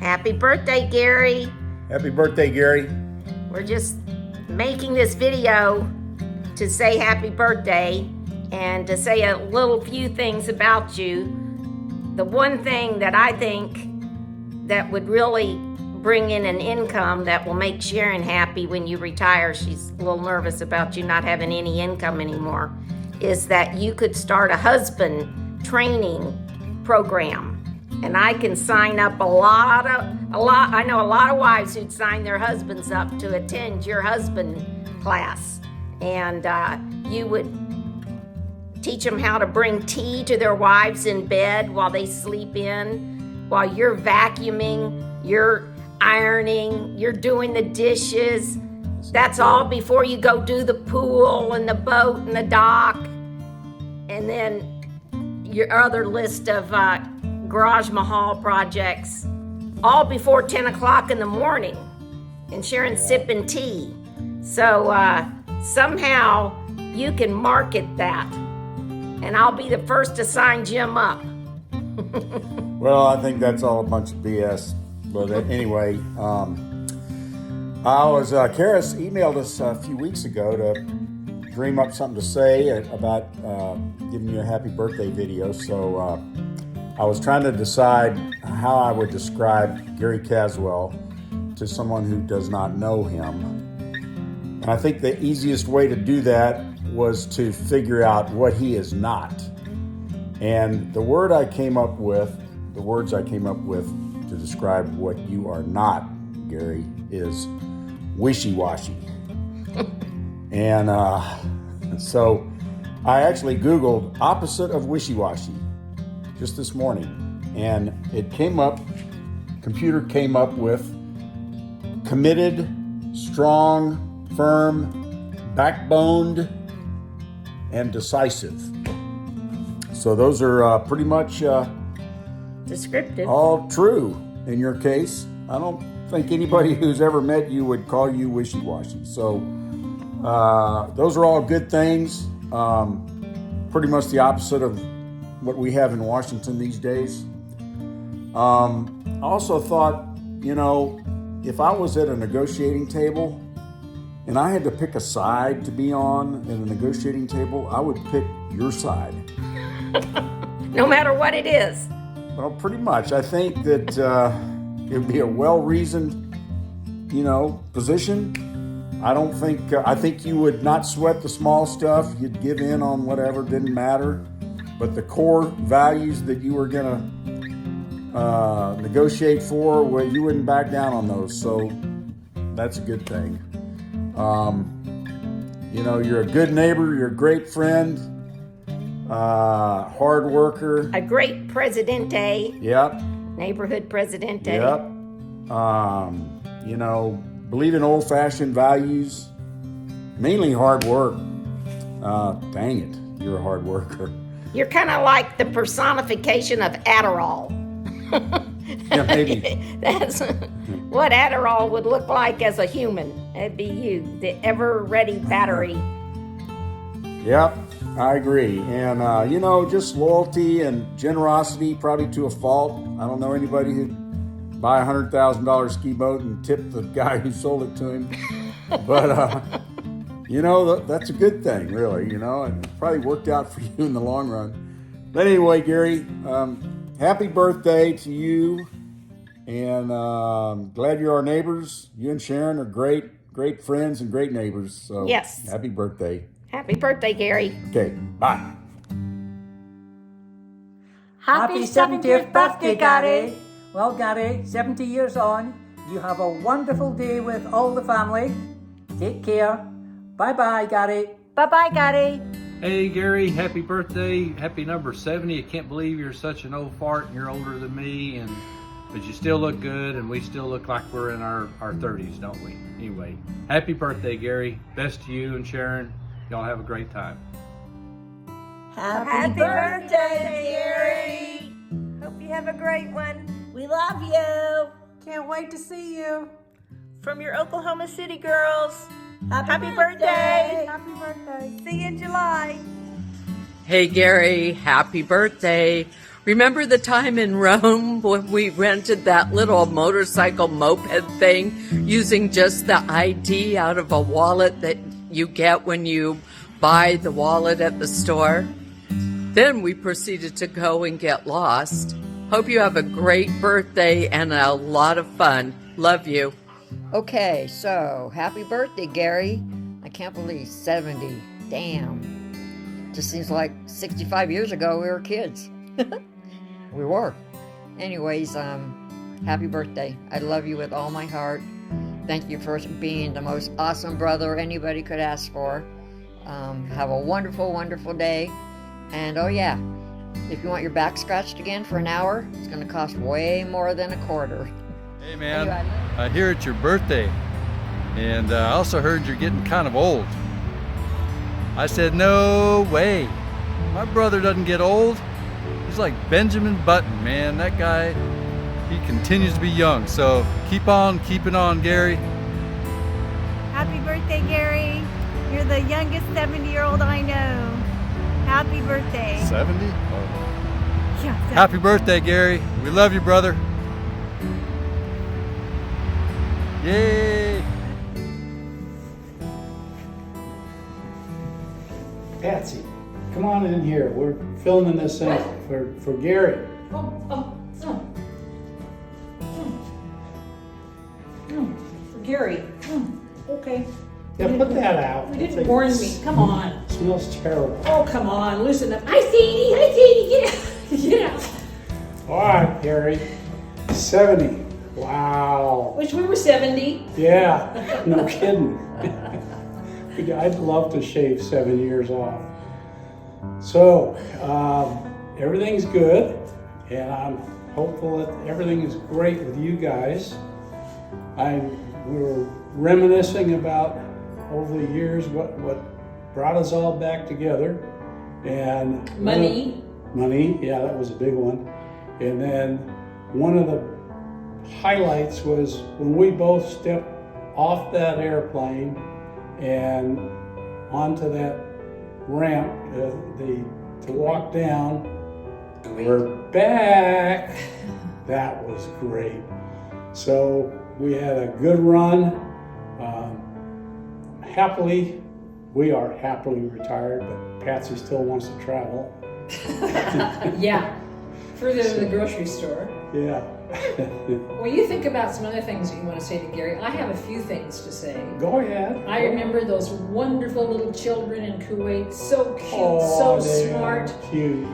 Happy birthday, Gary. Happy birthday, Gary. We're just making this video to say happy birthday and to say a little few things about you. The one thing that I think that would really bring in an income that will make Sharon happy when you retire, she's a little nervous about you not having any income anymore, is that you could start a husband training program. And I can sign up I know a lot of wives who'd sign their husbands up to attend your husband class. And you would teach them how to bring tea to their wives in bed while they sleep in, while you're vacuuming, you're ironing, you're doing the dishes. That's all before you go do the pool and the boat and the dock. And then your other list of Garage Mahal projects, all before 10 o'clock in the morning. And Sharon's sipping tea. So somehow you can market that. And I'll be the first to sign Jim up. Well, I think that's all a bunch of BS. But anyway, Karis emailed us a few weeks ago to dream up something to say about giving you a happy birthday video. So I was trying to decide how I would describe Gary Caswell to someone who does not know him. And I think the easiest way to do that was to figure out what he is not. And the words I came up with to describe what you are not, Gary, is wishy-washy. And so I actually Googled opposite of wishy-washy just this morning, and computer came up with committed, strong, firm, backboned, and decisive. So those are pretty much descriptive. All true in your case. I don't think anybody who's ever met you would call you wishy-washy. So those are all good things. Pretty much the opposite of what we have in Washington these days. I also thought, if I was at a negotiating table and I had to pick a side to be on at a negotiating table, I would pick your side. No matter what it is. Well, pretty much. I think that it would be a well-reasoned, position. I think you would not sweat the small stuff. You'd give in on whatever, didn't matter. But the core values that you were going to negotiate for, well, you wouldn't back down on those. So that's a good thing. You're a good neighbor. You're a great friend. Hard worker. A great presidente. Yep. Neighborhood presidente. Yep. Believe in old-fashioned values. Mainly hard work. Dang it, you're a hard worker. You're kind of like the personification of Adderall. Yeah, maybe. That's what Adderall would look like as a human. It'd be you, the ever-ready battery. Yep, I agree. And, just loyalty and generosity, probably to a fault. I don't know anybody who'd buy a $100,000 ski boat and tip the guy who sold it to him. But, that's a good thing, really, It probably worked out for you in the long run. But anyway, Gary, happy birthday to you. And glad you're our neighbors. You and Sharon are great friends and great neighbors. So yes. Happy birthday. Happy birthday, Gary. Okay, bye. Happy 70th birthday, Gary. Well, Gary, 70 years on, you have a wonderful day with all the family. Take care. Bye-bye, Gary. Bye-bye, Gary. Hey, Gary, happy birthday. Happy number 70. I can't believe you're such an old fart and you're older than me, but you still look good and we still look like we're in our 30s, don't we? Anyway, happy birthday, Gary. Best to you and Sharon. Y'all have a great time. Happy birthday, Gary. Hope you have a great one. We love you. Can't wait to see you. From your Oklahoma City girls. Happy birthday. Happy birthday. See you in July. Hey Gary, happy birthday. Remember the time in Rome when we rented that little motorcycle moped thing using just the ID out of a wallet that you get when you buy the wallet at the store? Then we proceeded to go and get lost. Hope you have a great birthday and a lot of fun. Love you. Okay, so happy birthday, Gary. I can't believe 70. Damn. Just seems like 65 years ago we were kids. We were. Anyways, happy birthday. I love you with all my heart. Thank you for being the most awesome brother anybody could ask for. Have a wonderful, wonderful day. And oh yeah, if you want your back scratched again for an hour, it's going to cost way more than a quarter. Hey man, I hear it's your birthday, and I also heard you're getting kind of old. I said, no way. My brother doesn't get old. He's like Benjamin Button, man. That guy, he continues to be young. So keep on keeping on, Gary. Happy birthday, Gary. You're the youngest 70-year-old I know. Happy birthday. 70? Oh. Yeah, Happy birthday, Gary. We love you, brother. Yay! Patsy, come on in here. We're filming this thing for Gary. For Gary. Okay. Yeah, put that out. You didn't warn me. Come on. It smells terrible. Oh, come on. Loosen up. Hi, Sadie. Hi, Sadie. Get out. Get out. All right, Gary. 70. Wow. Wish we were 70. Yeah, no kidding. I'd love to shave 7 years off. So, everything's good, and I'm hopeful that everything is great with you guys. We were reminiscing about over the years what brought us all back together, and Money. Money, yeah, that was a big one. And then one of the highlights was when we both stepped off that airplane and onto that ramp to walk down. We're back. That was great. So we had a good run. We are happily retired, but Patsy still wants to travel. Yeah. Further to the grocery store. Yeah. Well, you think about some other things that you want to say to Gary. I have a few things to say. Go ahead. I remember those wonderful little children in Kuwait. So cute, Oh, so they smart. are cute.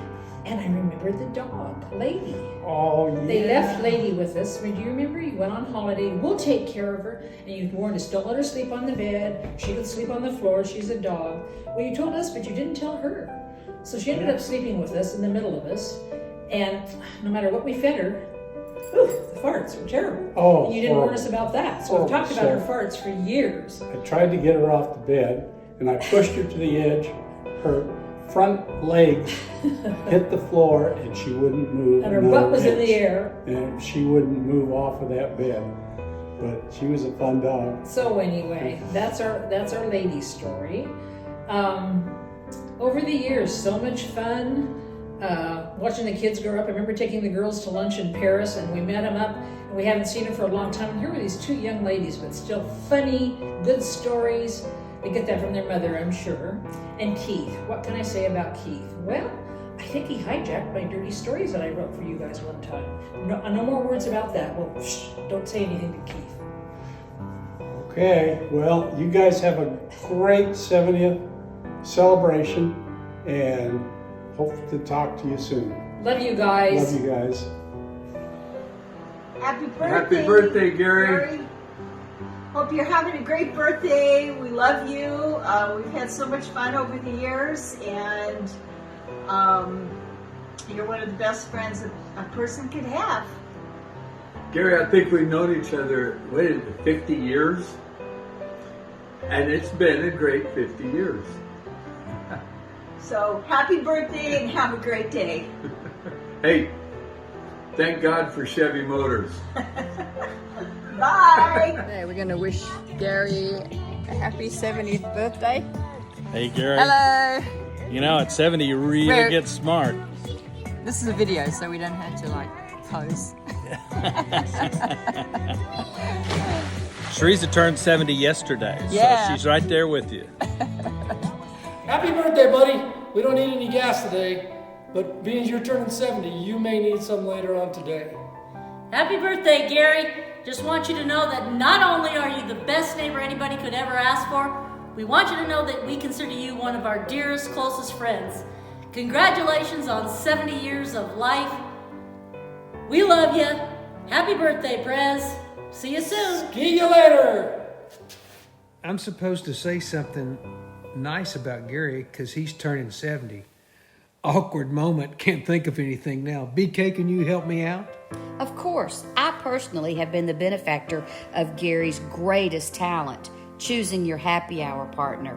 And I remember the dog, Lady. Oh, yeah. They left Lady with us. Do you remember? You went on holiday. We'll take care of her. And you warned us, don't let her sleep on the bed. She could sleep on the floor. She's a dog. Well, you told us, but you didn't tell her. So she ended up sleeping with us in the middle of us. And no matter what we fed her, the farts were terrible. Oh, and you didn't warn us about that. So we've talked about her farts for years. I tried to get her off the bed, and I pushed her to the edge. Her front legs hit the floor, and she wouldn't move. And her butt was in the air. And she wouldn't move off of that bed. But she was a fun dog. So anyway, that's our Lady story. Over the years, so much fun. Watching the kids grow up. I remember taking the girls to lunch in Paris, and we met them up, and we haven't seen them for a long time. And here were these two young ladies, but still funny, good stories. They get that from their mother, I'm sure. And Keith, what can I say about Keith? Well, I think he hijacked my dirty stories that I wrote for you guys one time. No more words about that. Well, don't say anything to Keith. Okay, well, you guys have a great 70th celebration, and hope to talk to you soon. Love you guys. Love you guys. Happy birthday. Happy birthday, Gary. Hope you're having a great birthday. We love you. We've had so much fun over the years, and you're one of the best friends a person could have. Gary, I think we've known each other, 50 years? And it's been a great 50 years. So happy birthday and have a great day. Hey, thank God for Chevy Motors. Bye. Okay, we're going to wish Gary a happy 70th birthday. Hey, Gary. Hello. You know, at 70, you really get smart. This is a video, so we don't have to like pose. Teresa turned 70 yesterday, Yeah. so she's right there with you. Happy birthday, buddy. We don't need any gas today, but being you're turning 70, you may need some later on today. Happy birthday, Gary. Just want you to know that not only are you the best neighbor anybody could ever ask for, we want you to know that we consider you one of our dearest, closest friends. Congratulations on 70 years of life. We love you. Happy birthday, Prez. See you soon. See you later. I'm supposed to say something nice about Gary because he's turning 70. Awkward moment, can't think of anything now. BK, can you help me out? Of course, I personally have been the benefactor of Gary's greatest talent, choosing your happy hour partner.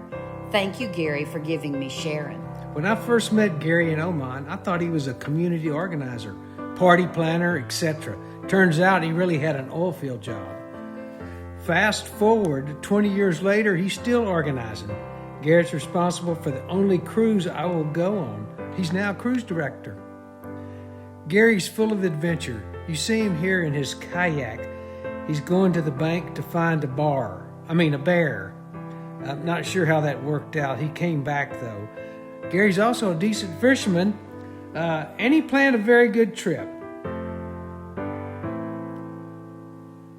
Thank you, Gary, for giving me Sharon. When I first met Gary in Oman, I thought he was a community organizer, party planner, etc. Turns out he really had an oil field job. Fast forward 20 years later, he's still organizing. Gary's responsible for the only cruise I will go on. He's now cruise director. Gary's full of adventure. You see him here in his kayak. He's going to the bank to find a bear. I'm not sure how that worked out. He came back though. Gary's also a decent fisherman, and he planned a very good trip.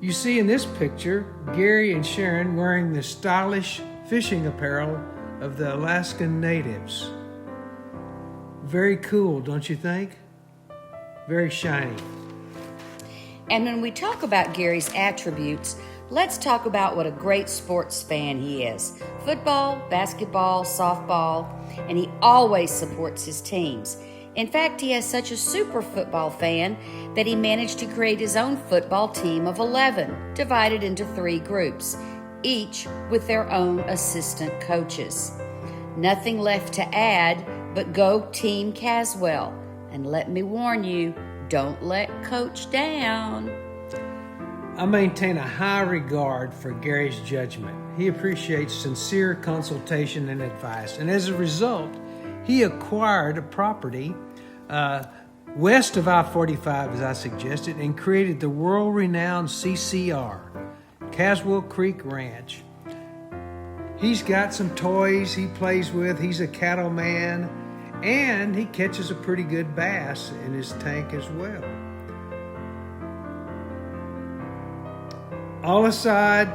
You see in this picture, Gary and Sharon wearing the stylish fishing apparel of the Alaskan natives. Very cool, don't you think? Very shiny. And when we talk about Gary's attributes, let's talk about what a great sports fan he is. Football, basketball, softball, and he always supports his teams. In fact, he has such a super football fan that he managed to create his own football team of 11, divided into 3 groups, each with their own assistant coaches. Nothing left to add but go Team Caswell. And let me warn you, don't let Coach down. I maintain a high regard for Gary's judgment. He appreciates sincere consultation and advice, and as a result, he acquired a property west of I-45, as I suggested, and created the world-renowned CCR, Caswell Creek Ranch. He's got some toys he plays with. He's a cattleman, and he catches a pretty good bass in his tank as well. All aside,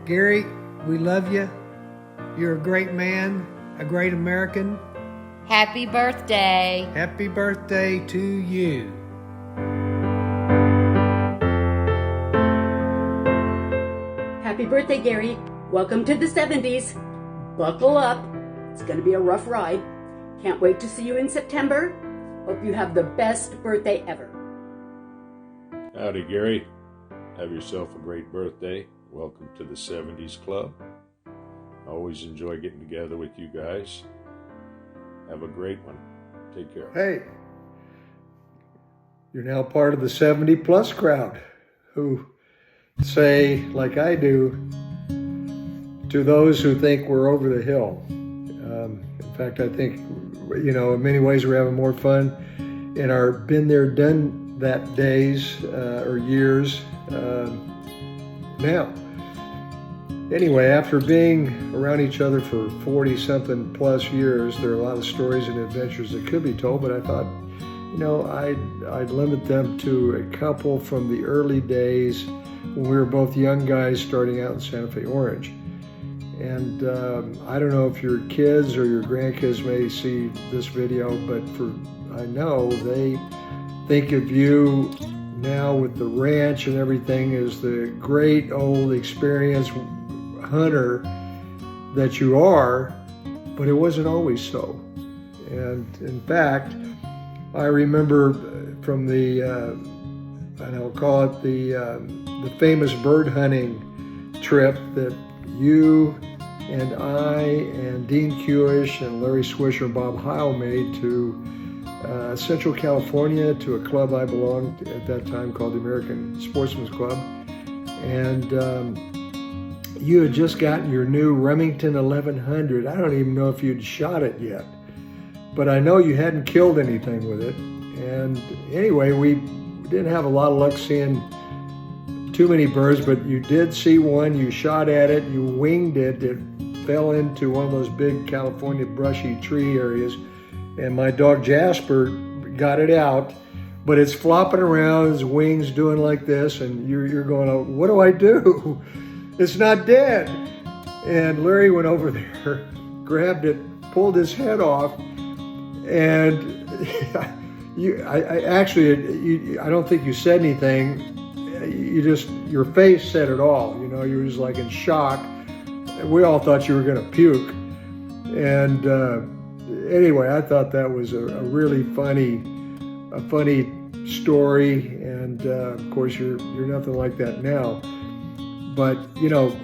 Gary, we love you. You're a great man, a great American. Happy birthday. Happy birthday to you. Happy birthday, Gary. Welcome to the 70s. Buckle up. It's going to be a rough ride. Can't wait to see you in September. Hope you have the best birthday ever. Howdy, Gary. Have yourself a great birthday. Welcome to the 70s Club. I always enjoy getting together with you guys. Have a great one. Take care. Hey, you're now part of the 70 plus crowd who say, like I do, to those who think we're over the hill. In fact, I think, in many ways we're having more fun in our been there, done that days or years now. Anyway, after being around each other for 40-something plus years, there are a lot of stories and adventures that could be told, but I thought, I'd limit them to a couple from the early days when we were both young guys starting out in Santa Fe Orange. And I don't know if your kids or your grandkids may see this video, but I know they think of you now with the ranch and everything as the great old experienced hunter that you are, but it wasn't always so. And in fact, I remember from the, and I'll call it the famous bird hunting trip that you and I and Dean Kewish and Larry Swisher and Bob Heil made to Central California to a club I belonged at that time called the American Sportsman's Club. And you had just gotten your new Remington 1100. I don't even know if you'd shot it yet. but I know you hadn't killed anything with it. And anyway, we didn't have a lot of luck seeing too many birds, but you did see one. You shot at it, you winged it. It fell into one of those big California brushy tree areas, and my dog Jasper got it out, but it's flopping around, its wings doing like this, and you're going, oh, what do I do? It's not dead. And Larry went over there, grabbed it, pulled his head off, and I don't think you said anything. Your face said it all. You know, you were just like in shock. We all thought you were going to puke. And anyway, I thought that was a really funny story. And of course, you're nothing like that now. But you know,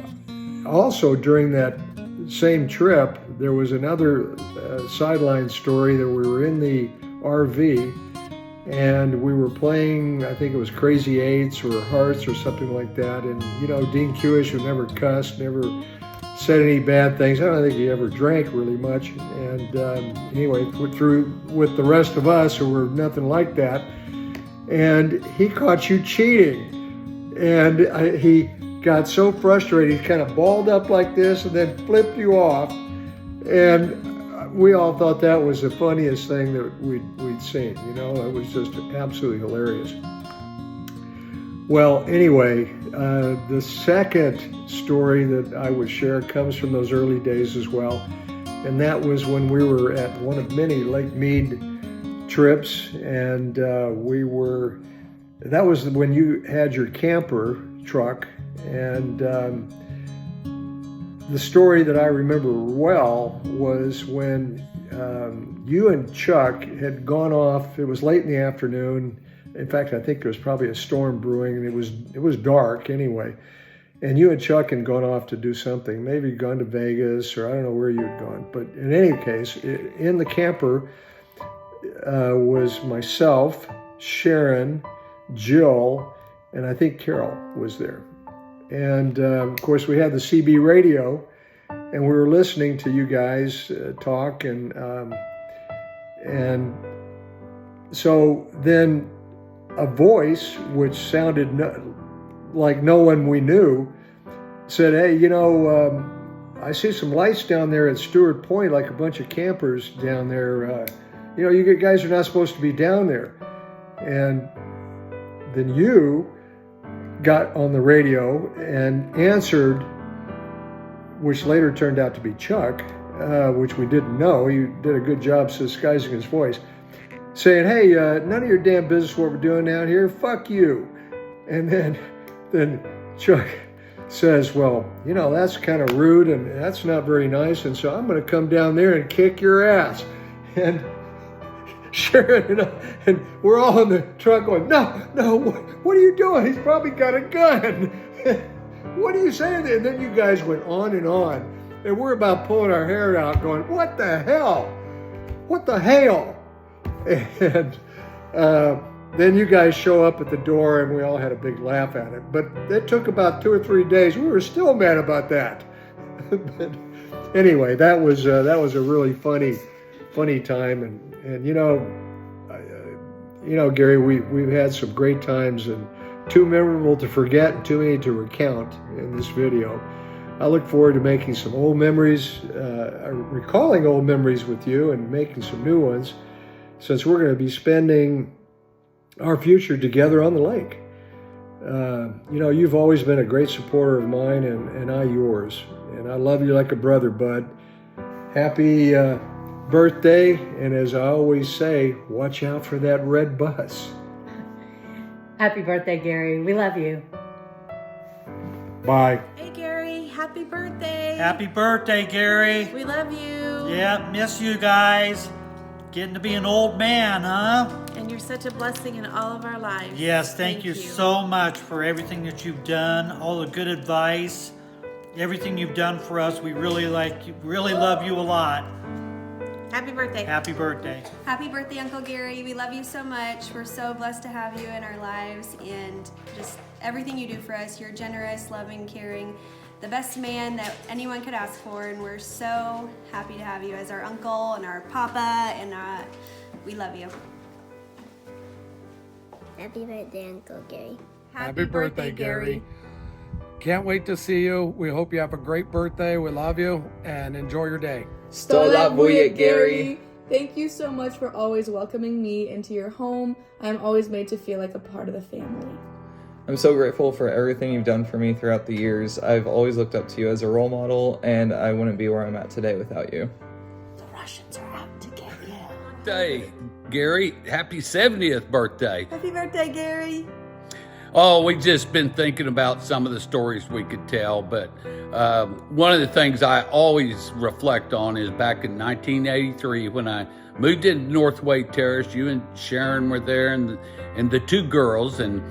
also during that same trip, there was another sideline story that we were in the RV and we were playing, I think it was Crazy Eights or Hearts or something like that. And you know, Dean Kewish, who never cussed, never said any bad things. I don't think he ever drank really much. And anyway, through with the rest of us who were nothing like that, and he caught you cheating. And he got so frustrated, he kind of balled up like this and then flipped you off. And we all thought that was the funniest thing that we'd seen. You know, it was just absolutely hilarious. Well, anyway, the second story that I would share comes from those early days as well. And that was when we were at one of many Lake Mead trips. And that was when you had your camper truck. And the story that I remember well was when you and Chuck had gone off. It was late in the afternoon. In fact, I think there was probably a storm brewing, and it was dark anyway. And you and Chuck had gone off to do something, maybe gone to Vegas, or I don't know where you had gone. But in any case, in the camper was myself, Sharon, Jill, and I think Carol was there. And of course, we had the CB radio, and we were listening to you guys talk, and so then a voice, which sounded like no one we knew, said, "Hey, you know, I see some lights down there at Stewart Point, like a bunch of campers down there. You know, you guys are not supposed to be down there." And then you got on the radio and answered, which later turned out to be Chuck, which we didn't know. You did a good job disguising his voice, saying, "Hey, none of your damn business what we're doing down here. Fuck you." And then Chuck says, "Well, you know, that's kind of rude and that's not very nice, and so I'm going to come down there and kick your ass." And Sharon and we're all in the truck going, no, what are you doing? He's probably got a gun. What are you saying there? And then you guys went on, and we're about pulling our hair out going, what the hell? What the hell? And then you guys show up at the door, and we all had a big laugh at it. But it took about 2 or 3 days. We were still mad about that. But anyway, that was a really funny time, and you know, Gary, we've had some great times, and too memorable to forget and too many to recount in this video. I look forward to making some old memories, recalling old memories with you, and making some new ones, since we're going to be spending our future together on the lake. You know, you've always been a great supporter of mine, and I yours, and I love you like a brother, bud. Happy birthday, and as I always say, watch out for that red bus. Happy birthday, Gary. We love you. Bye. Hey, Gary. Happy birthday. Happy birthday, Gary. We love you. Yeah, miss you guys. Getting to be an old man, huh? And you're such a blessing in all of our lives. Yes, thank you so much for everything that you've done, all the good advice, everything you've done for us. We really love you a lot. Happy birthday. Happy birthday. Happy birthday, Uncle Gary. We love you so much. We're so blessed to have you in our lives, and just everything you do for us. You're generous, loving, caring, the best man that anyone could ask for, and we're so happy to have you as our uncle and our papa, and we love you. Happy birthday, Uncle Gary. Happy birthday, Gary. Can't wait to see you. We hope you have a great birthday. We love you and enjoy your day. Stola Vuya, Gary. Thank you so much for always welcoming me into your home. I'm always made to feel like a part of the family. I'm so grateful for everything you've done for me throughout the years. I've always looked up to you as a role model, and I wouldn't be where I'm at today without you. The Russians are out to get you. Birthday, Gary. Happy 70th birthday. Happy birthday, Gary. Oh, we've just been thinking about some of the stories we could tell, but one of the things I always reflect on is back in 1983 when I moved into Northway Terrace. You and Sharon were there, and the two girls, and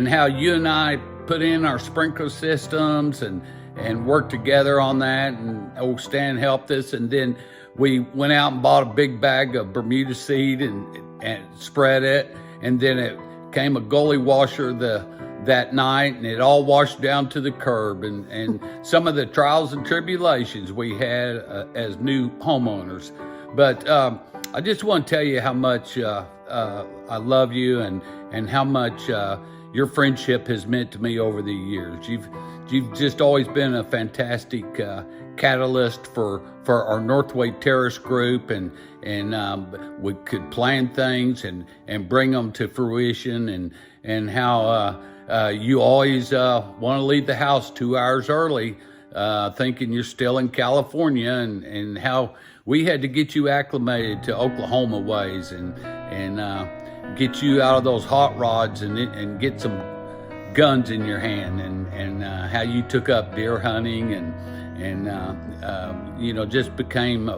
how you and I put in our sprinkler systems and worked together on that, and Stan helped us, and then we went out and bought a big bag of Bermuda seed and spread it, and then it came a gully washer that night, and it all washed down to the curb, and some of the trials and tribulations we had as new homeowners. But I just want to tell you how much I love you, and how much your friendship has meant to me over the years. You've just always been a fantastic catalyst for our Northway Terrace group, and we could plan things and bring them to fruition, and how you always want to leave the house 2 hours early, thinking you're still in California, and how we had to get you acclimated to Oklahoma ways, and get you out of those hot rods and get some guns in your hand, and how you took up deer hunting and just became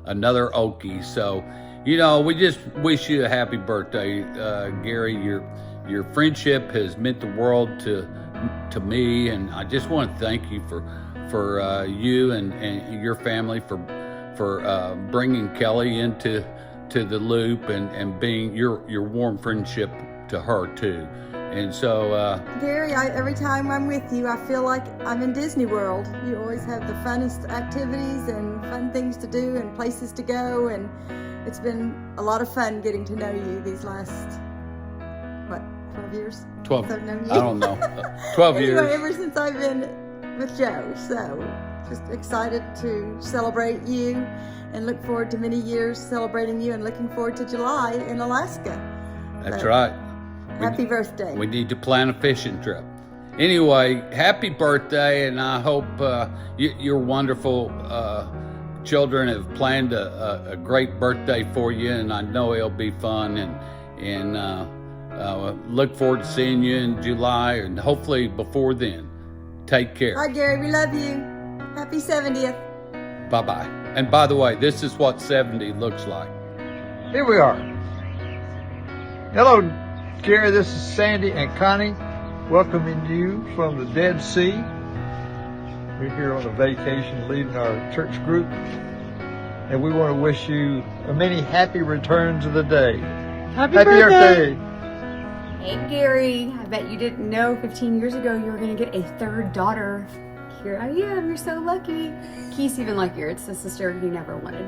another Okie. So, we just wish you a happy birthday, Gary. Your friendship has meant the world to me, and I just want to thank you for you and your family for bringing Kelly into the loop, and being your warm friendship to her too. And so Gary, every time I'm with you, I feel like I'm in Disney World. You always have the funnest activities and fun things to do and places to go, and it's been a lot of fun getting to know you these last 12 years? 12. I've known you. I don't know. 12 anyway, years. Ever since I've been with Joe, so just excited to celebrate you, and look forward to many years celebrating you, and looking forward to July in Alaska. That's right. Happy birthday. We need to plan a fishing trip. Anyway, happy birthday, and I hope your wonderful children have planned a great birthday for you, and I know it'll be fun, and look forward to seeing you in July, and hopefully before then. Take care. Hi, Gary. We love you. Happy 70th. Bye-bye. And by the way, this is what 70 looks like. Here we are. Hello, Gary. This is Sandy and Connie welcoming you from the Dead Sea. We're here on a vacation leading our church group, and we want to wish you many happy returns of the day. Happy birthday! Hey Gary, I bet you didn't know 15 years ago you were going to get a third daughter. Here I am, you're so lucky. Keith's even luckier, it's the sister he never wanted.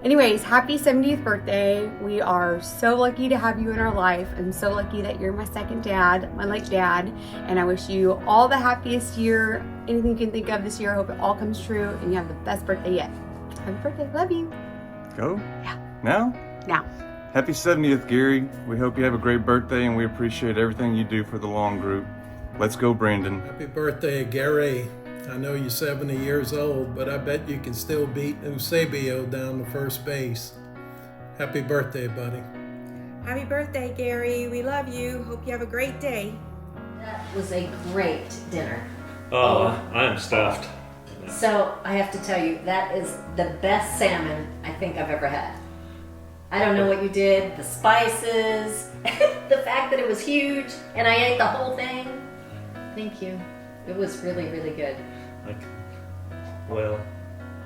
Anyways, happy 70th birthday. We are so lucky to have you in our life, and so lucky that you're my second dad, my late dad, and I wish you all the happiest year, anything you can think of this year. I hope it all comes true and you have the best birthday yet. Happy birthday, love you. Go? Yeah. Now? Now. Happy 70th, Gary. We hope you have a great birthday, and we appreciate everything you do for the Long Group. Let's go, Brandon. Happy birthday, Gary. I know you're 70 years old, but I bet you can still beat Eusebio down to first base. Happy birthday, buddy. Happy birthday, Gary. We love you. Hope you have a great day. That was a great dinner. Oh, I am stuffed. So I have to tell you, that is the best salmon I think I've ever had. I don't know what you did, the spices, the fact that it was huge, and I ate the whole thing. Thank you. It was really, really good. Well,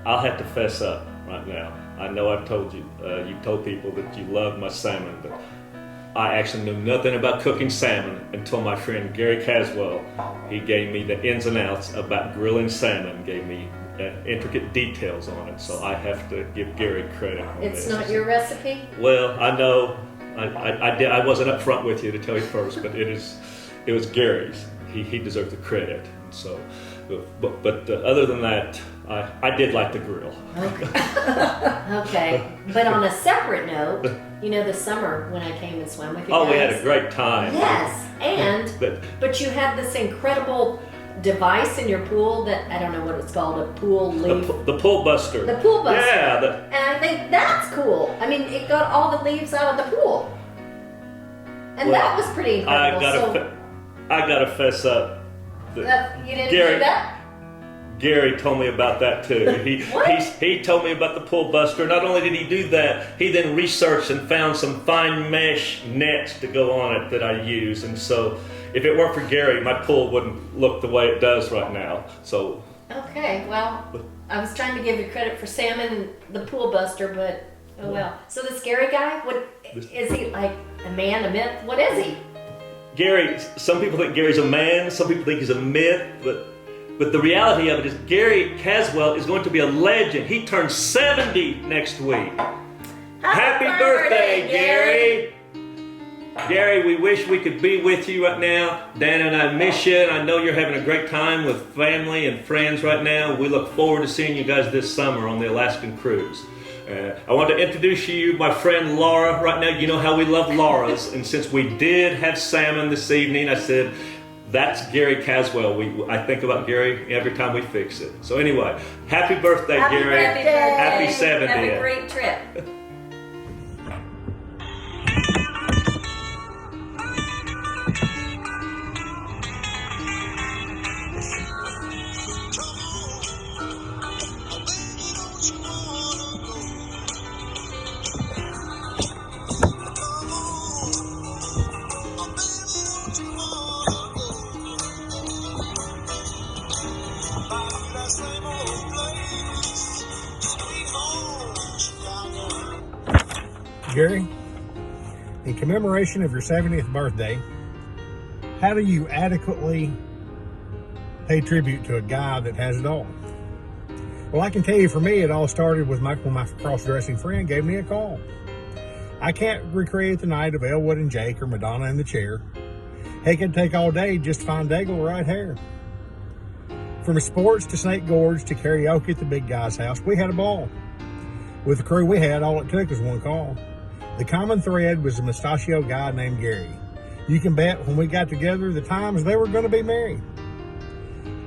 I'll have to fess up right now. I know I've told you, you've told people that you love my salmon, but I actually knew nothing about cooking salmon until my friend Gary Caswell, he gave me the ins and outs about grilling salmon, gave me intricate details on it. So I have to give Gary credit on It's this. not your recipe? Well, I know I wasn't up front with you to tell you first, but it was Gary's. He deserved the credit. So, but other than that, I did like the grill. Okay. But on a separate note, you know, this summer when I came and swam with you guys. Oh, we had a great time. Yes, and but you had this incredible device in your pool that I don't know what it's called, a pool leaf. The pool buster. The pool buster. Yeah. And I think that's cool. I mean, it got all the leaves out of the pool, and that was pretty incredible. I gotta fess up. You didn't do that? Gary told me about that too. He told me about the pool buster. Not only did he do that, he then researched and found some fine mesh nets to go on it that I use. And so, if it weren't for Gary, my pool wouldn't look the way it does right now. So. Okay, well, I was trying to give you credit for salmon and the pool buster, but oh well. So the scary guy, what is he, like a man, a myth? What is he? Gary, some people think Gary's a man, some people think he's a myth, but the reality of it is Gary Caswell is going to be a legend. He turns 70 next week. Happy birthday, Gary! Gary, we wish we could be with you right now. Dan and I miss you, and I know you're having a great time with family and friends right now. We look forward to seeing you guys this summer on the Alaskan cruise. I want to introduce you my friend Laura. Right now, you know how we love Laura's, and since we did have salmon this evening, I said, that's Gary Caswell. I think about Gary every time we fix it. So anyway, happy birthday, Gary. Happy 70th. Have a great trip. Gary, in commemoration of your 70th birthday, how do you adequately pay tribute to a guy that has it all? Well, I can tell you for me, it all started with when my cross-dressing friend gave me a call. I can't recreate the night of Elwood and Jake or Madonna in the chair. Heck, it'd take all day just to find Daigle right here. From sports to Snake Gorge to karaoke at the big guy's house, we had a ball. With the crew we had, all it took was one call. The common thread was a mustachio guy named Gary. You can bet when we got together, the times they were going to be merry.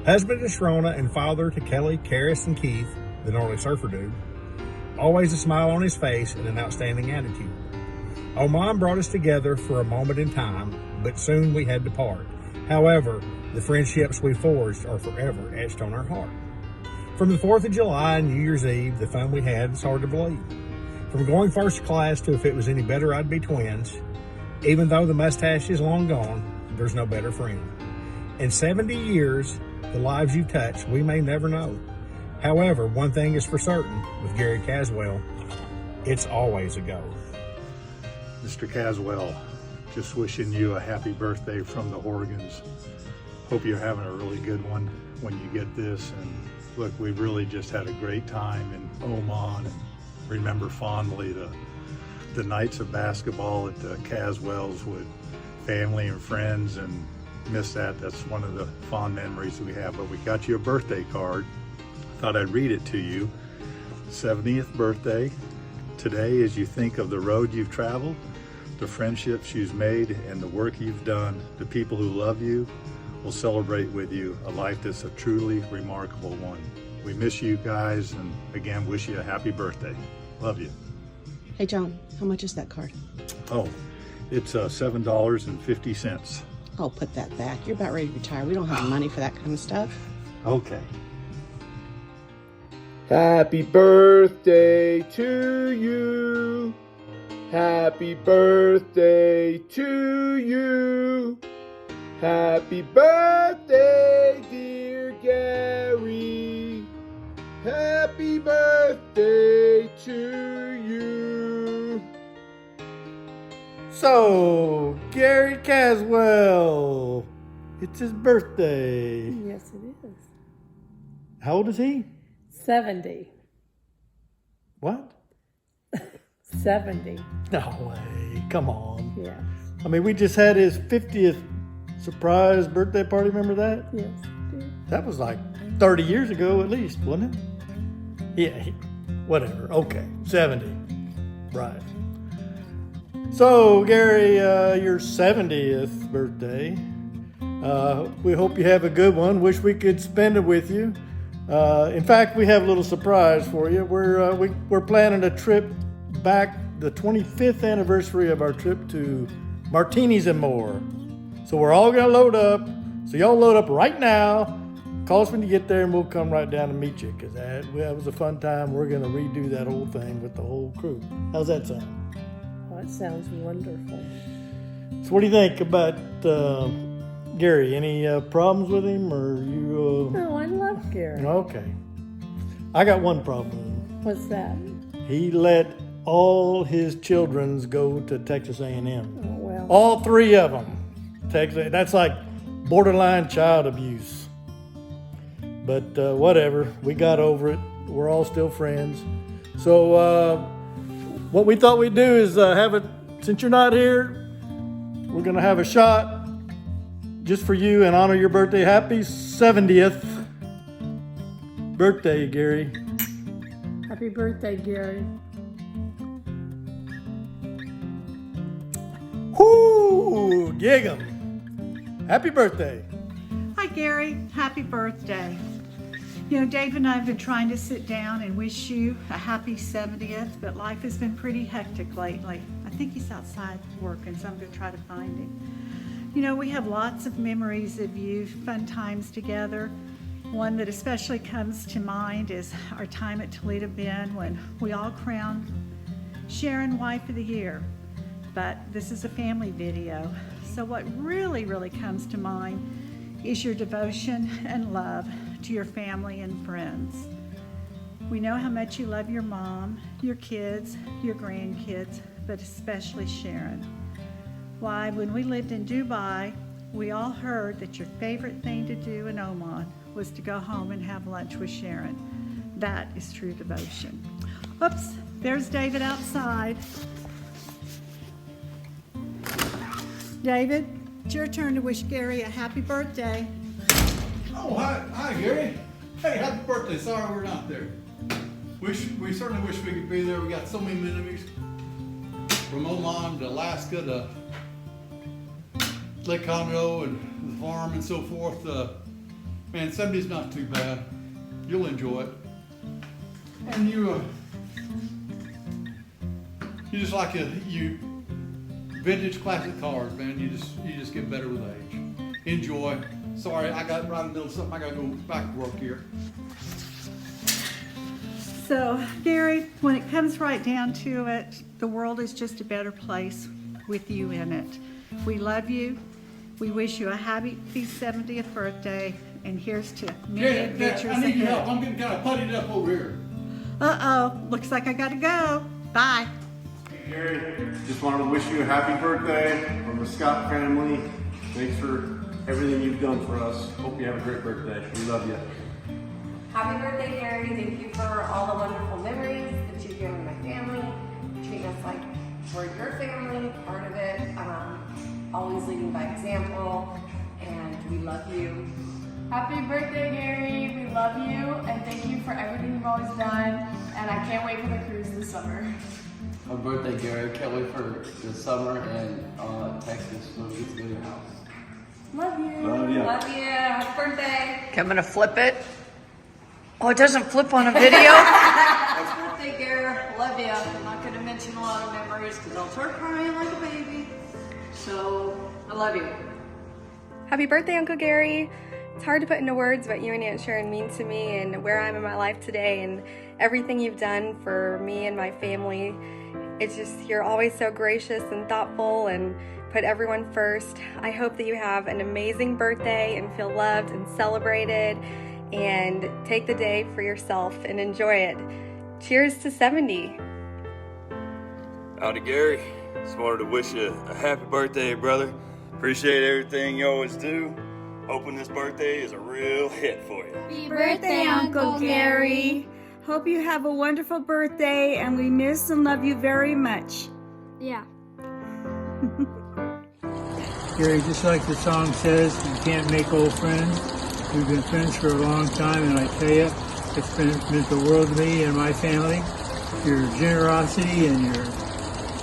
Husband to Shrona and father to Kelly, Karis, and Keith, the gnarly surfer dude. Always a smile on his face and an outstanding attitude. Oman brought us together for a moment in time, but soon we had to part. However, the friendships we forged are forever etched on our heart. From the 4th of July and New Year's Eve, the fun we had is hard to believe. From going first class to if it was any better, I'd be twins. Even though the mustache is long gone, there's no better friend. In 70 years, the lives you touch, we may never know. However, one thing is for certain with Gary Caswell, it's always a go. Mr. Caswell, just wishing you a happy birthday from the Horgans. Hope you're having a really good one when you get this. And look, we've really just had a great time in Oman, and remember fondly the nights of basketball at the Caswells with family and friends, and miss that. That's one of the fond memories we have. But we got you a birthday card. Thought I'd read it to you. 70th birthday. Today, as you think of the road you've traveled, the friendships you've made, and the work you've done, the people who love you will celebrate with you a life that's a truly remarkable one. We miss you guys, and again, wish you a happy birthday. Love you. Hey John, how much is that card? Oh, it's $7.50. I'll put that back. You're about ready to retire. We don't have money for that kind of stuff. Okay. Happy birthday to you. Happy birthday to you. Happy birthday, dear Gary. Happy birthday to you. So, Gary Caswell, it's his birthday. Yes, it is. How old is he? 70. What? 70. No way. Come on. Yeah. I mean, we just had his 50th surprise birthday party. Remember that? Yes. That was like 30 years ago at least, wasn't it? Yeah, whatever. Okay, 70. Right. So, Gary, your 70th birthday. We hope you have a good one. Wish we could spend it with you. In fact, we have a little surprise for you. We're planning a trip back, the 25th anniversary of our trip to Martinis and More. So we're all gonna load up. So y'all load up right now. Call us when you get there, and we'll come right down and meet you. Cause that was a fun time. We're gonna redo that whole thing with the whole crew. How's that sound? Oh, that sounds wonderful. So what do you think about Gary? Any problems with him, or you? No, I love Gary. Okay. I got one problem with him. What's that? He let all his children go to Texas A&M. Oh, well. All 3 of them. Texas. That's like borderline child abuse. But whatever. We got over it. We're all still friends. So what we thought we'd do is have it, since you're not here, we're going to have a shot just for you and honor your birthday. Happy 70th birthday, Gary. Happy birthday, Gary. Whoo! Gig 'em. Happy birthday. Hi, Gary. Happy birthday. You know, Dave and I have been trying to sit down and wish you a happy 70th, but life has been pretty hectic lately. I think he's outside working, so I'm going to try to find him. You know, we have lots of memories of you, fun times together. One that especially comes to mind is our time at Toledo Bend when we all crowned Sharon Wife of the Year. But this is a family video, so what really comes to mind is your devotion and love to your family and friends. We know how much you love your mom, your kids, your grandkids, but especially Sharon. Why, when we lived in Dubai, we all heard that your favorite thing to do in Oman was to go home and have lunch with Sharon. That is true devotion. Oops, there's David outside. David, it's your turn to wish Gary a happy birthday. Oh, hi, Gary. Hey, happy birthday. Sorry we're not there. We certainly wish we could be there. We got so many memories from Oman to Alaska to Lake Conroe and the farm and so forth. Man, 70's not too bad. You'll enjoy it. And you just like you vintage classic cars, man. You just get better with age. Enjoy. Sorry, I got right in the middle of something. I gotta go back to work here. So, Gary, when it comes right down to it, the world is just a better place with you in it. We love you. We wish you a happy 70th birthday. And here's to many adventures ahead. I need your help. I'm getting kind of puttied up over here. Uh-oh. Looks like I gotta go. Bye. Gary, just wanted to wish you a happy birthday from the Scott family. Thanks for everything you've done for us. Hope you have a great birthday. We love you. Happy birthday, Gary. Thank you for all the wonderful memories that you've given my family. Treat us like we're your family, part of it. Always leading by example, and we love you. Happy birthday, Gary. We love you, and thank you for everything you've always done, and I can't wait for the cruise this summer. Happy birthday, Gary. Can't wait for the summer and Texas when we get to go to your house. Love you. Love you. Love you. Happy birthday. Okay, I'm gonna flip it. Oh, it doesn't flip on a video? Happy birthday, Gary. Love you. I'm not going to mention a lot of memories because I'll start crying like a baby. So, I love you. Happy birthday, Uncle Gary. It's hard to put into words what you and Aunt Sharon mean to me and where I'm in my life today and everything you've done for me and my family. It's just, you're always so gracious and thoughtful and put everyone first. I hope that you have an amazing birthday and feel loved and celebrated, and take the day for yourself and enjoy it. Cheers to 70. Howdy, Gary. Just wanted to wish you a happy birthday, brother. Appreciate everything you always do. Hoping this birthday is a real hit for you. Happy birthday, Uncle Gary. Hope you have a wonderful birthday, and we miss and love you very much. Yeah. Gary, just like the song says, you can't make old friends. We've been friends for a long time, and I tell you, it's meant the world to me and my family. Your generosity and your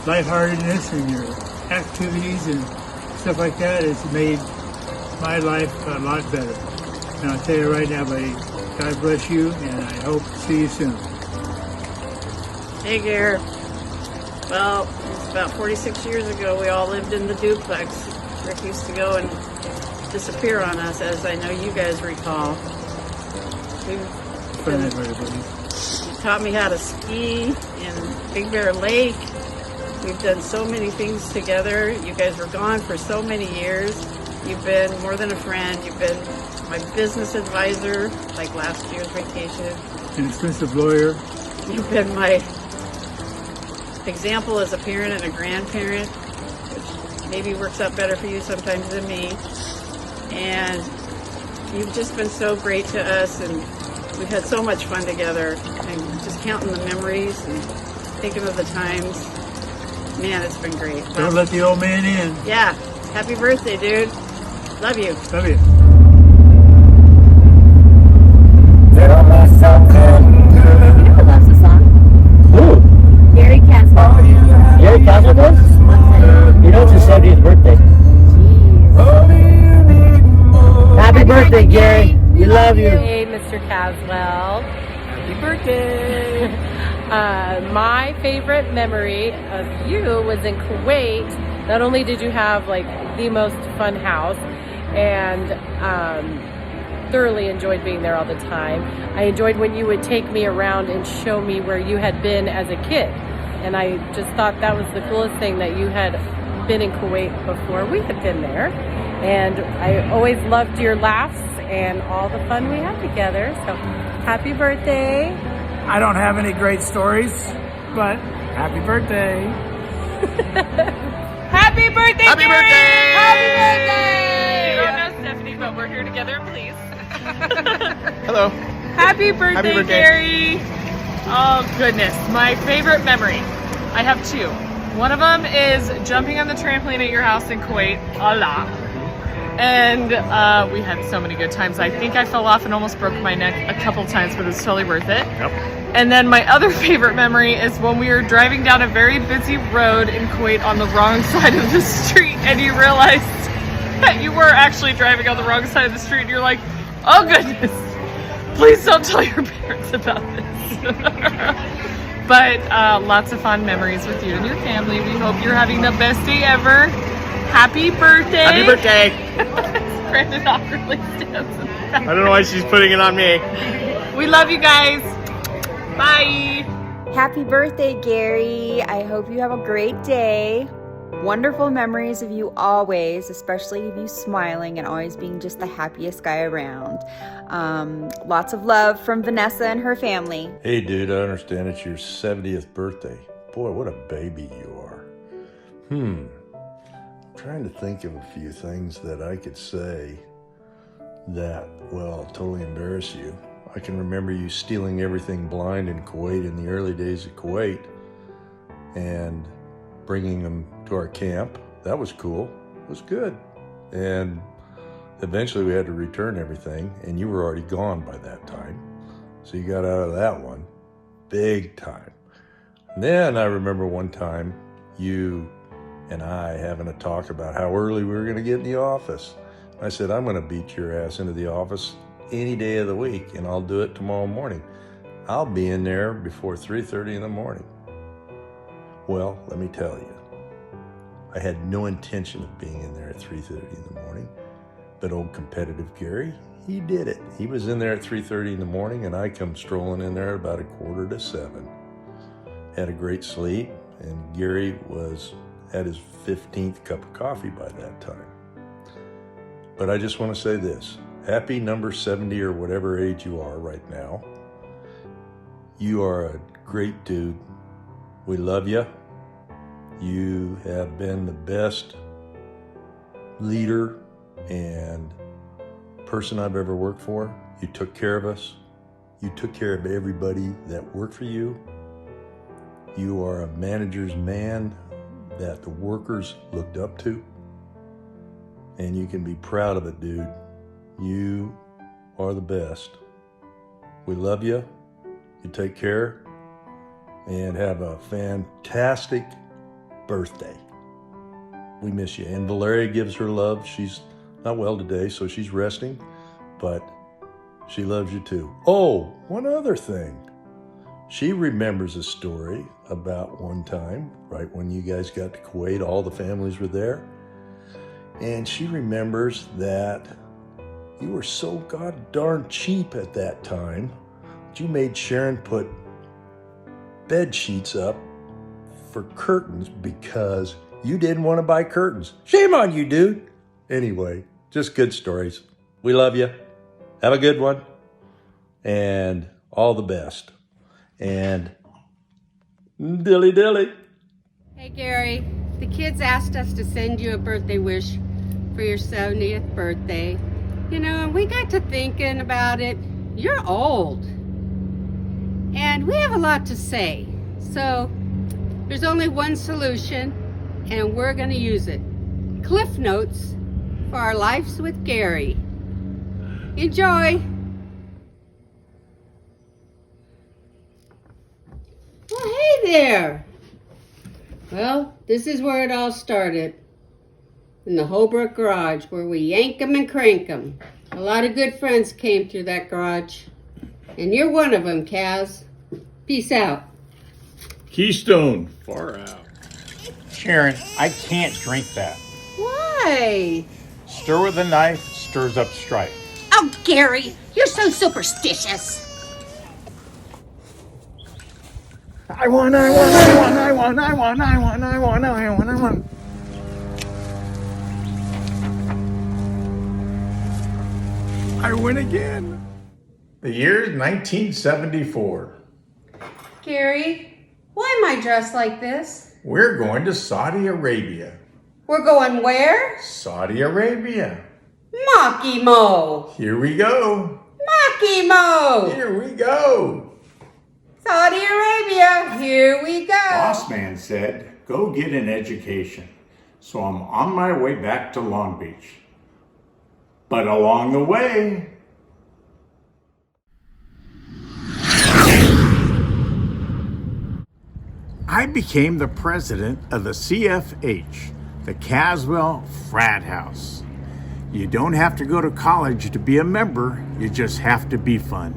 lightheartedness and your activities and stuff like that has made my life a lot better. And I'll tell you right now, buddy, God bless you, and I hope to see you soon. Hey, Gary. Well, it's about 46 years ago, we all lived in the duplex. Rick used to go and disappear on us, as I know you guys recall. He taught me how to ski in Big Bear Lake. We've done so many things together. You guys were gone for so many years. You've been more than a friend. You've been my business advisor, like last year's vacation. An expensive lawyer. You've been my example as a parent and a grandparent, which maybe works out better for you sometimes than me. And you've just been so great to us, and we've had so much fun together. And just counting the memories and thinking of the times. Man, it's been great. Don't let the old man in. Yeah. Happy birthday, dude. Love you. Love you. Who loves the song? Who? Gary Caswell. Gary Caswell does? You know it's his 70th birthday. Happy birthday, Gary. We love you. Hey, Mr. Caswell. Happy birthday. My favorite memory of you was in Kuwait. Not only did you have like the most fun house and thoroughly enjoyed being there all the time, I enjoyed when you would take me around and show me where you had been as a kid. And I just thought that was the coolest thing, that you had been in Kuwait before we had been there. And I always loved your laughs and all the fun we had together. So happy birthday. I don't have any great stories, but happy birthday. Happy birthday, Happy Gary! birthday! Happy birthday! You don't know Stephanie, but we're here together, please. Hello. Happy birthday, Happy birthday. Gary! Oh, goodness. My favorite memory. I have two. One of them is jumping on the trampoline at your house in Kuwait. A lot. And we had so many good times. I think I fell off and almost broke my neck a couple times, but it was totally worth it. Yep. And then my other favorite memory is when we were driving down a very busy road in Kuwait on the wrong side of the street, and you realized that you were actually driving on the wrong side of the street, and you're like, oh goodness, please don't tell your parents about this. But lots of fun memories with you and your family. We hope you're having the best day ever. Happy birthday. Happy birthday. Brandon awkwardly stands. I don't know why she's putting it on me. We love you guys. Bye. Happy birthday, Gary. I hope you have a great day. Wonderful memories of you always, especially of you smiling and always being just the happiest guy around. Lots of love from Vanessa and her family. Hey dude, I understand it's your 70th birthday. Boy, what a baby you are. I'm trying to think of a few things that I could say that, well, totally embarrass you. I can remember you stealing everything blind in Kuwait in the early days of Kuwait and bringing them to our camp. That was cool. It was good. And eventually we had to return everything, and you were already gone by that time. So you got out of that one big time. And then I remember one time you and I having a talk about how early we were going to get in the office. I said, I'm going to beat your ass into the office any day of the week, and I'll do it tomorrow morning. I'll be in there before 3:30 in the morning. Well, let me tell you, I had no intention of being in there at 3:30 in the morning, but old competitive Gary, he did it. He was in there at 3:30 in the morning, and I come strolling in there about 6:45. Had a great sleep, and Gary was at his 15th cup of coffee by that time. But I just want to say this. Happy number 70 or whatever age you are right now. You are a great dude. We love you. You have been the best leader and person I've ever worked for. You took care of us. You took care of everybody that worked for you. You are a manager's man that the workers looked up to. And you can be proud of it, dude. You are the best. We love you. You take care. And have a fantastic birthday. We miss you. And Valeria gives her love. She's not well today, so she's resting. But she loves you too. Oh, one other thing. She remembers a story about one time, right when you guys got to Kuwait, all the families were there. And she remembers that you were so god darn cheap at that time that you made Sharon put bed sheets up for curtains because you didn't want to buy curtains. Shame on you, dude. Anyway, just good stories. We love you. Have a good one. And all the best. And dilly dilly. Hey Gary, the kids asked us to send you a birthday wish for your 70th birthday. You know, and we got to thinking about it. You're old. And we have a lot to say. So there's only one solution, and we're going to use it. Cliff Notes for Our Lives with Gary. Enjoy. Well, hey there. Well, this is where it all started. In the Holbrook garage, where we yank 'em and crank 'em. A lot of good friends came through that garage. And you're one of them, Kaz. Peace out. Keystone, far out. Sharon, I can't drink that. Why? Stir with a knife, stirs up strife. Oh, Gary, you're so superstitious. I won. I win again. The year is 1974. Gary, why am I dressed like this? We're going to Saudi Arabia. We're going where? Saudi Arabia. Makimo. Here we go. Makimo. Here we go. Saudi Arabia. Here we go. Boss man said, go get an education. So I'm on my way back to Long Beach. But along the way, I became the president of the CFH, the Caswell Frat House. You don't have to go to college to be a member, you just have to be fun.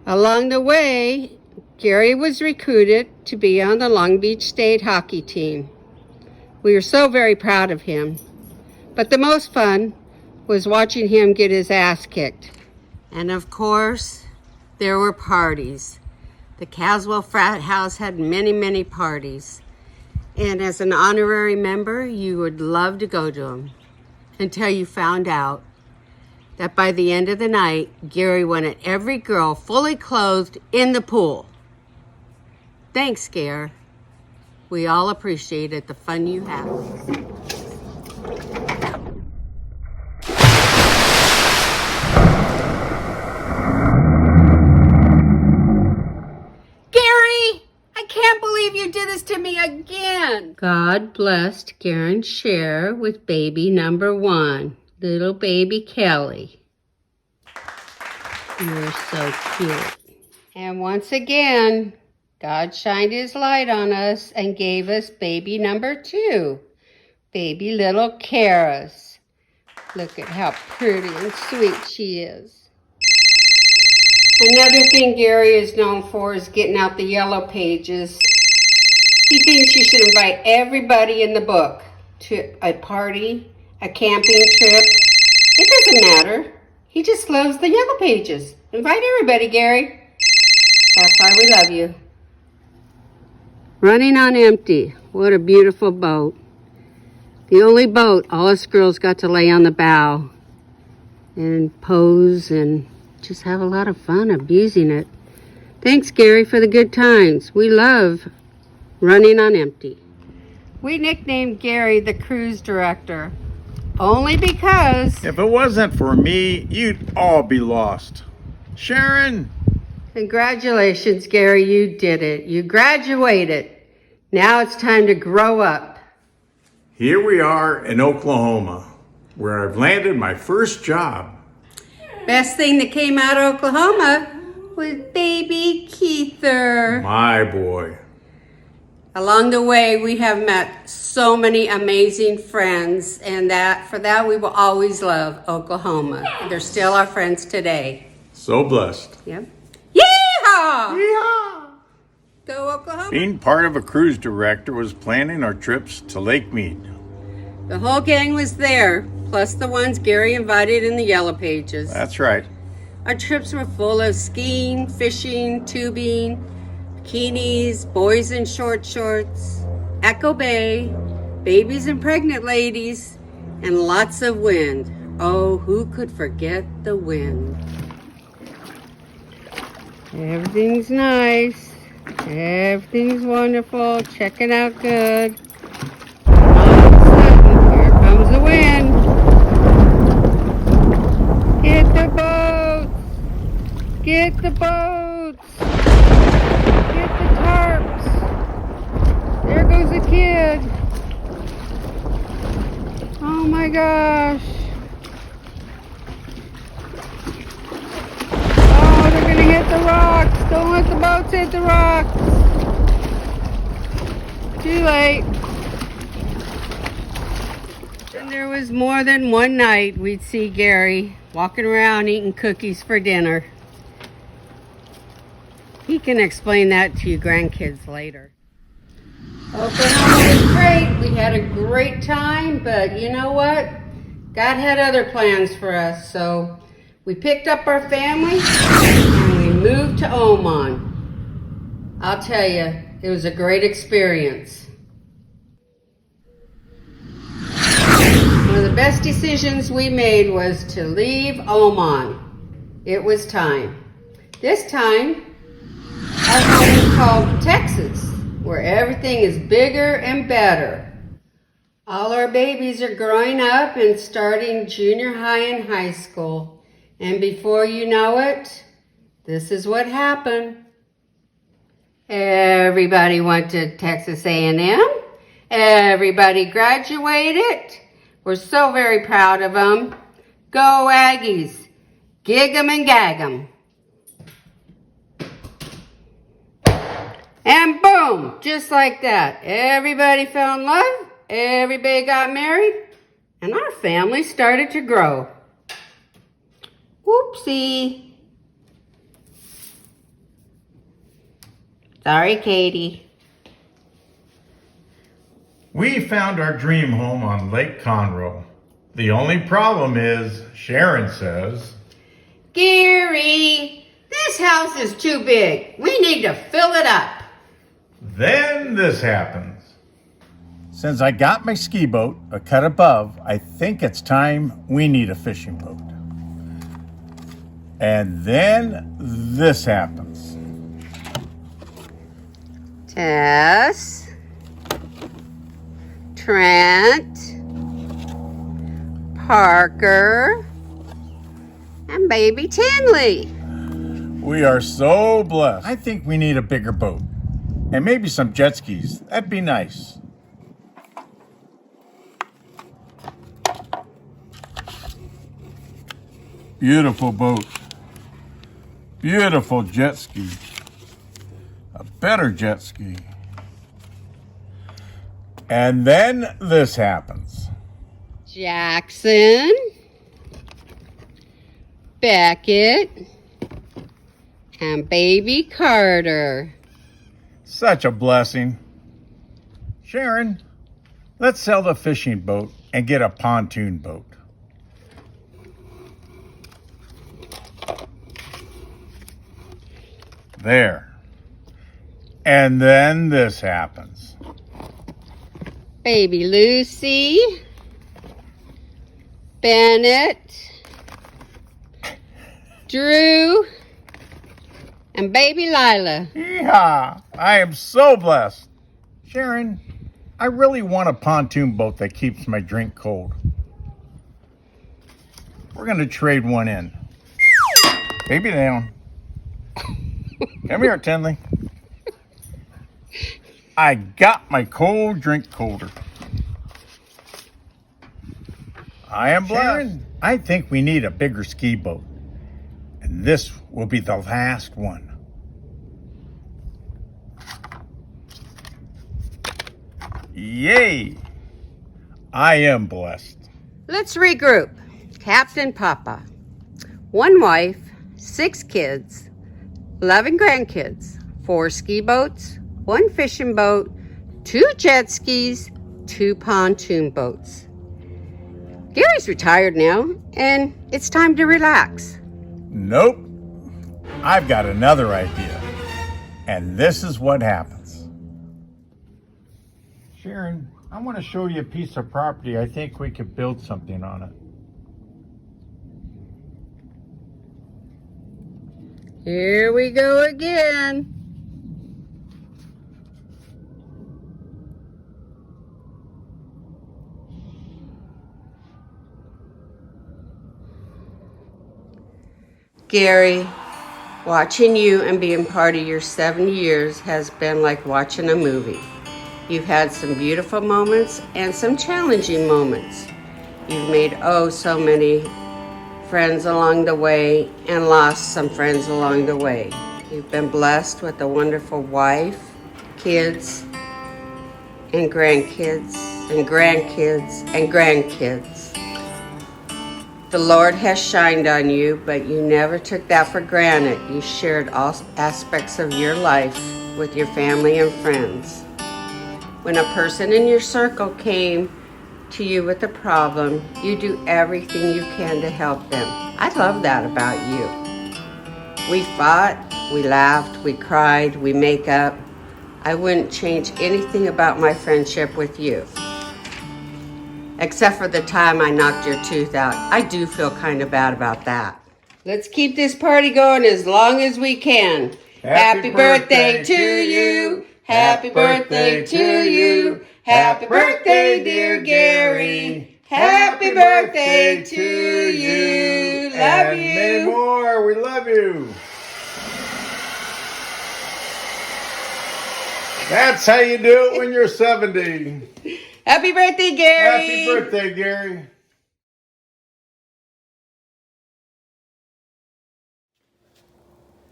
Along the way, Gary was recruited to be on the Long Beach State hockey team. We were so very proud of him. But the most fun was watching him get his ass kicked. And of course, there were parties. The Caswell Frat House had many, many parties. And as an honorary member, you would love to go to them until you found out that by the end of the night, Gary wanted every girl fully clothed in the pool. Thanks, Gare. We all appreciated the fun you had. Gary, I can't believe you did this to me again. God blessed Garen Share with baby number 1. Little baby Kelly. You're so cute. And once again, God shined his light on us and gave us baby number 2. Baby little Karis. Look at how pretty and sweet she is. Another thing Gary is known for is getting out the yellow pages. He thinks you should invite everybody in the book to a party, a camping trip. It doesn't matter. He just loves the yellow pages. Invite everybody, Gary. That's why we love you. Running on Empty. What a beautiful boat. The only boat all us girls got to lay on the bow and pose and just have a lot of fun abusing it. Thanks, Gary, for the good times. We love running on empty. We nicknamed Gary the cruise director, only because... If it wasn't for me, you'd all be lost. Sharon! Congratulations, Gary, you did it. You graduated. Now it's time to grow up. Here we are in Oklahoma, where I've landed my first job. Best thing that came out of Oklahoma was baby Keither. My boy. Along the way, we have met so many amazing friends, and for that we will always love Oklahoma. They're still our friends today. So blessed. Yep. Yeehaw! Yeehaw! Go Oklahoma. Being part of a cruise director was planning our trips to Lake Mead. The whole gang was there, plus the ones Gary invited in the Yellow Pages. That's right. Our trips were full of skiing, fishing, tubing, bikinis, boys in short shorts, Echo Bay, babies and pregnant ladies, and lots of wind. Oh, who could forget the wind? Everything's nice. Everything's wonderful. Checking out good. All of a sudden, here comes the wind. Get the boats. Get the boats. Get the tarps. There goes a kid. Oh my gosh. Oh, they're gonna hit the rocks. Don't let the boats hit the rocks. Too late. And there was more than one night we'd see Gary walking around eating cookies for dinner. He can explain that to you grandkids later. Oklahoma was great. We had a great time, but you know what? God had other plans for us, so we picked up our family and we moved to Oman. I'll tell you, it was a great experience. One of the best decisions we made was to leave Oman. It was time. This time, our home is called Texas, where everything is bigger and better. All our babies are growing up and starting junior high and high school. And before you know it, this is what happened. Everybody went to Texas A&M. Everybody graduated. We're so very proud of them. Go Aggies. Gig 'em and gag 'em. And boom, just like that. Everybody fell in love. Everybody got married. And our family started to grow. Whoopsie. Sorry, Katie. We found our dream home on Lake Conroe. The only problem is, Sharon says, Gary, this house is too big. We need to fill it up. Then this happens. Since I got my ski boat a cut above, I think it's time we need a fishing boat. And then this happens. Tess, Trent, Parker, and baby Tinley. We are so blessed. I think we need a bigger boat. And maybe some jet skis. That'd be nice. Beautiful boat. Beautiful jet ski. A better jet ski. And then this happens. Jackson, Beckett, and baby Carter. Such a blessing. Sharon, let's sell the fishing boat and get a pontoon boat. There. And then this happens. Baby Lucy, Bennett, Drew, and baby Lila. Yeehaw! I am so blessed. Sharon, I really want a pontoon boat that keeps my drink cold. We're going to trade one in. Baby down. Come here, Tinley. I got my cold drink colder. I am blessed. Sharon, I think we need a bigger ski boat. And this will be the last one. Yay! I am blessed. Let's regroup. Captain Papa. 1 wife, 6 kids, 11 grandkids, 4 ski boats, 1 fishing boat, 2 jet skis, 2 pontoon boats. Gary's retired now, and it's time to relax. Nope. I've got another idea. And this is what happens. Sharon, I want to show you a piece of property. I think we could build something on it. Here we go again. Gary, watching you and being part of your 7 years has been like watching a movie. You've had some beautiful moments and some challenging moments. You've made so many friends along the way and lost some friends along the way. You've been blessed with a wonderful wife, kids, and grandkids, and grandkids, and grandkids. The Lord has shined on you, but you never took that for granted. You shared all aspects of your life with your family and friends. When a person in your circle came to you with a problem, you do everything you can to help them. I love that about you. We fought, we laughed, we cried, we make up. I wouldn't change anything about my friendship with you. Except for the time I knocked your tooth out. I do feel kind of bad about that. Let's keep this party going as long as we can. Happy birthday to you. Happy birthday to you. Happy birthday, dear Gary. Happy birthday to you. Love you. Many more. We love you. That's how you do it when you're 70. Happy birthday, Gary. Happy birthday, Gary.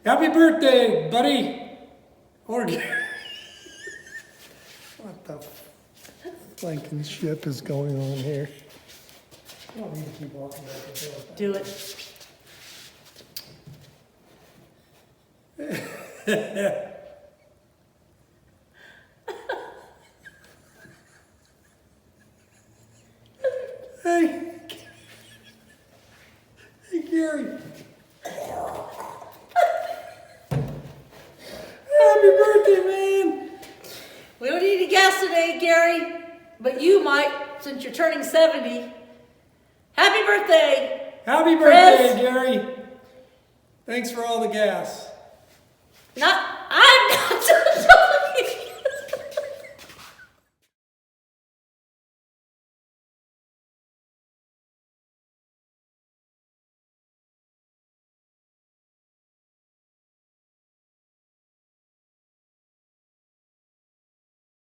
Happy birthday, buddy. Or What the flanking ship is going on here? I don't need to keep walking back and forth. Do it. Hey. Hey, Gary. Happy birthday, man. We don't need any gas today, Gary, but you might since you're turning 70. Happy birthday. Happy birthday, Chris. Gary. Thanks for all the gas. Not